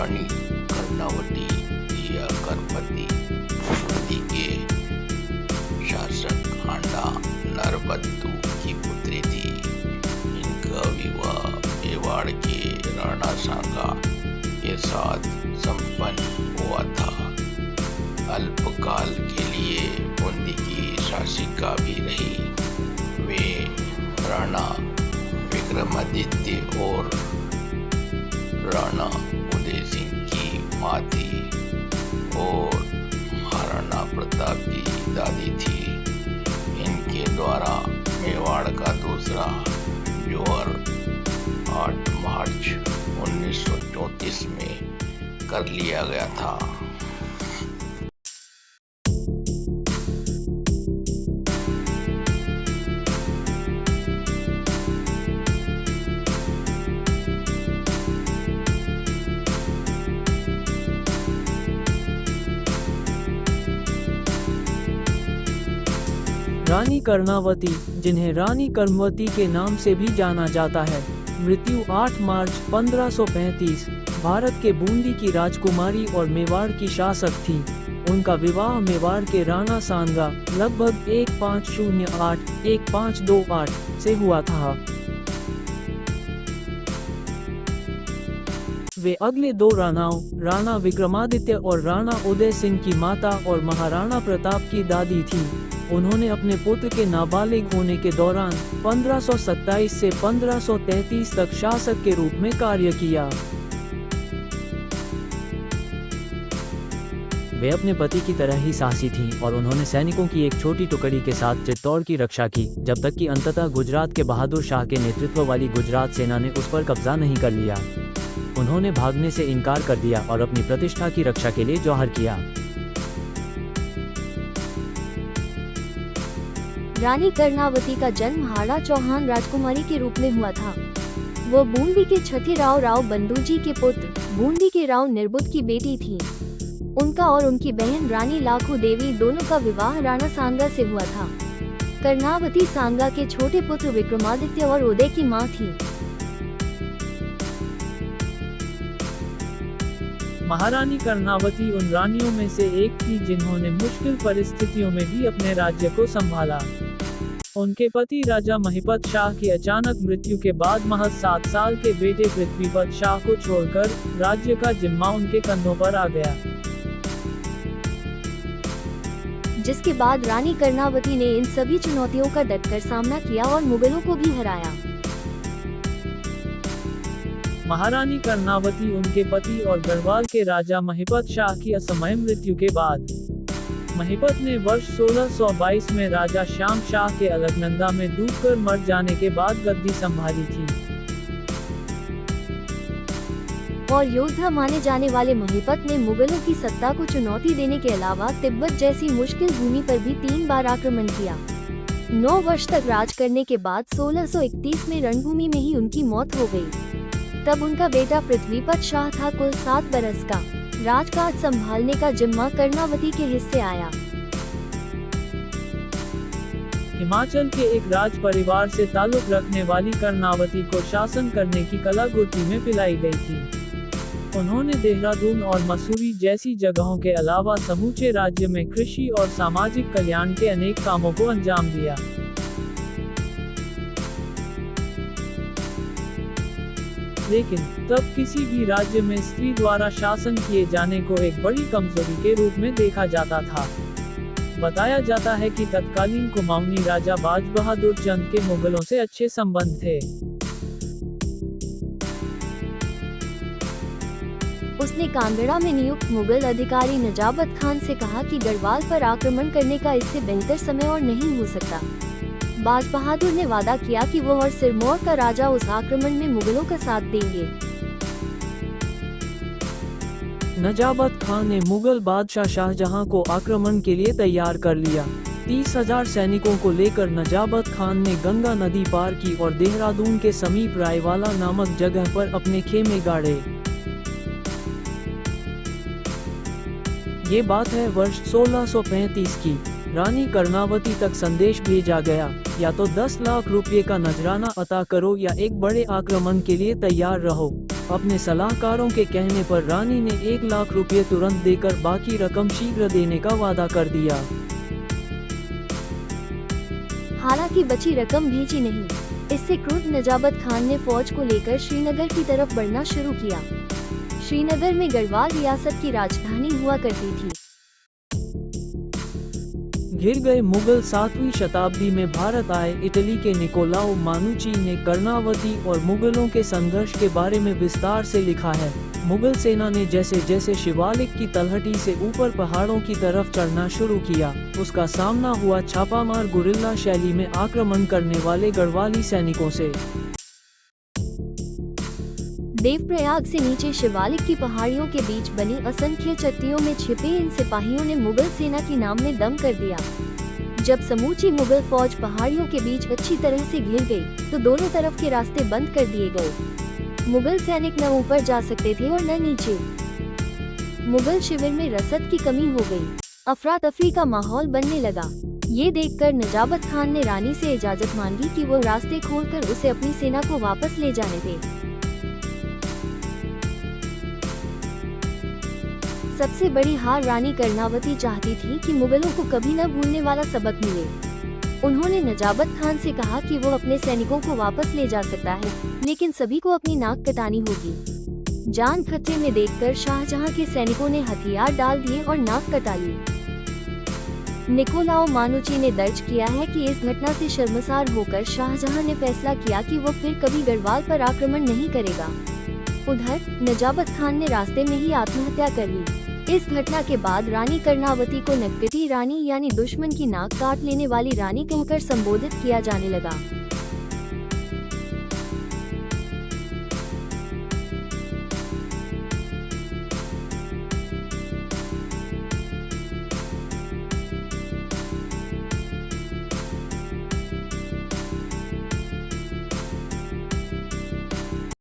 रानी कर्णावती या कर्मवती नदी के शासक हांडा नरबद्दू की पुत्री थी। इनका विवाह मेवाड़ के राणा सांगा के साथ संपन्न हुआ था। अल्पकाल के लिए बूंदी की शासिका भी रही। वे राणा विक्रमादित्य और राणा उदय सिंह की माँ थी और महाराणा प्रताप की दादी थी। इनके द्वारा मेवाड़ का दूसरा जोहर 8 मार्च 1934 में कर लिया गया था। रानी कर्णावती, जिन्हें रानी कर्मवती के नाम से भी जाना जाता है, मृत्यु 8 मार्च 1535, भारत के बूंदी की राजकुमारी और मेवाड़ की शासक थी। उनका विवाह मेवाड़ के राणा सांगा लगभग 1508-1528 से हुआ था। वे अगले 2 राणाओं, राणा विक्रमादित्य और राणा उदय सिंह की माता और महाराणा प्रताप की दादी थी। उन्होंने अपने पुत्र के नाबालिग होने के दौरान 1527 से 1533 तक शासक के रूप में कार्य किया। वे अपने पति की तरह ही साहसी थीं और उन्होंने सैनिकों की एक छोटी टुकड़ी के साथ चित्तौड़ की रक्षा की, जब तक कि अंततः गुजरात के बहादुर शाह के नेतृत्व वाली गुजरात सेना ने उस पर कब्जा नहीं कर लिया। उन्होंने भागने से इनकार कर दिया और अपनी प्रतिष्ठा की रक्षा के लिए जौहर किया। रानी कर्णावती का जन्म हाड़ा चौहान राजकुमारी के रूप में हुआ था। वो बूंदी के छठे राव बंधुजी के पुत्र बूंदी के राव निर्बुद्ध की बेटी थी। उनका और उनकी बहन रानी लाखू देवी दोनों का विवाह राणा सांगा से हुआ था। कर्णावती सांगा के छोटे पुत्र विक्रमादित्य और उदय की मां थी। महारानी कर्णावती उन रानियों में से एक थी जिन्होंने मुश्किल परिस्थितियों में भी अपने राज्य को संभाला। उनके पति राजा महिपत शाह की अचानक मृत्यु के बाद महज 7 साल के बेटे पृथ्वीपत शाह को छोड़कर राज्य का जिम्मा उनके कंधों पर आ गया। जिसके बाद रानी कर्णावती ने इन सभी चुनौतियों का डटकर सामना किया और मुगलों को भी हराया। महारानी कर्णावती उनके पति और गढ़वाल के राजा महिपत शाह की असमय मृत्यु के बाद महिपत ने वर्ष 1622 में राजा श्याम शाह के अलकनंदा में डूबकर मर जाने के बाद गद्दी संभाली थी। और योद्धा माने जाने वाले महिपत ने मुगलों की सत्ता को चुनौती देने के अलावा तिब्बत जैसी मुश्किल भूमि पर भी 3 बार आक्रमण किया। 9 वर्ष तक राज करने के बाद 1631 में रणभूमि में ही उनकी मौत हो गई। तब उनका बेटा पृथ्वीपत शाह था। कुल 7 बरस का राजकाज संभालने का जिम्मा कर्णावती के हिस्से आया। हिमाचल के एक राज परिवार से ताल्लुक रखने वाली कर्णावती को शासन करने की कला गुत्थी में पिलाई गई थी। उन्होंने देहरादून और मसूरी जैसी जगहों के अलावा समूचे राज्य में कृषि और सामाजिक कल्याण के अनेक कामों को अंजाम दिया। लेकिन तब किसी भी राज्य में स्त्री द्वारा शासन किए जाने को एक बड़ी कमजोरी के रूप में देखा जाता था। बताया जाता है कि तत्कालीन कुमाऊनी राजा बाज बहादुर चंद के मुगलों से अच्छे संबंध थे। उसने कांगड़ा में नियुक्त मुगल अधिकारी नजाबत खान से कहा कि गढ़वाल पर आक्रमण करने का इससे बेहतर समय और नहीं हो सकता। बाज बहादुर ने वादा किया कि वो और सिरमौर का राजा उस आक्रमण में मुगलों का साथ देंगे। नजाबत खान ने मुगल बादशाह शाहजहां को आक्रमण के लिए तैयार कर लिया। 30,000 सैनिकों को लेकर नजाबत खान ने गंगा नदी पार की और देहरादून के समीप रायवाला नामक जगह पर अपने खेमे गाड़े। ये बात है वर्ष 1635 की। रानी कर्णावती तक संदेश भेजा गया, या तो 10 लाख रुपए का नजराना अता करो या एक बड़े आक्रमण के लिए तैयार रहो। अपने सलाहकारों के कहने पर रानी ने 1 लाख रुपए तुरंत देकर बाकी रकम शीघ्र देने का वादा कर दिया। हालांकि बची रकम भेजी नहीं। इससे क्रुद्ध नजाबत खान ने फौज को लेकर श्रीनगर की तरफ बढ़ना शुरू किया। श्रीनगर में गढ़वाल रियासत की राजधानी हुआ करती थी। घिर गए मुगल 7वीं शताब्दी में भारत आए इटली के निकोलाओ मानुची ने कर्णावती और मुगलों के संघर्ष के बारे में विस्तार से लिखा है। मुगल सेना ने जैसे जैसे शिवालिक की तलहटी से ऊपर पहाड़ों की तरफ चढ़ना शुरू किया, उसका सामना हुआ छापामार गुरिल्ला शैली में आक्रमण करने वाले गढ़वाली सैनिकों से। देवप्रयाग से नीचे शिवालिक की पहाड़ियों के बीच बनी असंख्य चट्टियों में छिपे इन सिपाहियों ने मुगल सेना की नाम में दम कर दिया। जब समूची मुगल फौज पहाड़ियों के बीच अच्छी तरह से घिर गई, तो दोनों तरफ के रास्ते बंद कर दिए गए। मुगल सैनिक न ऊपर जा सकते थे और न नीचे। मुगल शिविर में रसद की कमी हो गई। अफरा तफरी का माहौल बनने लगा। ये देखकर नजाबत खान ने रानी से इजाजत मांगी कि वो रास्ते खोलकर उसे अपनी सेना को वापस ले जाने दे। सबसे बड़ी हार रानी कर्णावती चाहती थी कि मुगलों को कभी न भूलने वाला सबक मिले। उन्होंने नजाबत खान से कहा कि वो अपने सैनिकों को वापस ले जा सकता है, लेकिन सभी को अपनी नाक कटानी होगी। जान खतरे में देखकर शाहजहां के सैनिकों ने हथियार डाल दिए और नाक कटा ली। निकोलाओ मानुची ने दर्ज किया है कि इस घटना से शर्मसार होकर शाहजहां ने फैसला किया कि वो फिर कभी गढ़वाल पर आक्रमण नहीं करेगा। उधर नजाबत खान ने रास्ते में ही आत्महत्या कर ली। इस घटना के बाद रानी कर्णावती को नक्कटी रानी यानी दुश्मन की नाक काट लेने वाली रानी कहकर संबोधित किया जाने लगा।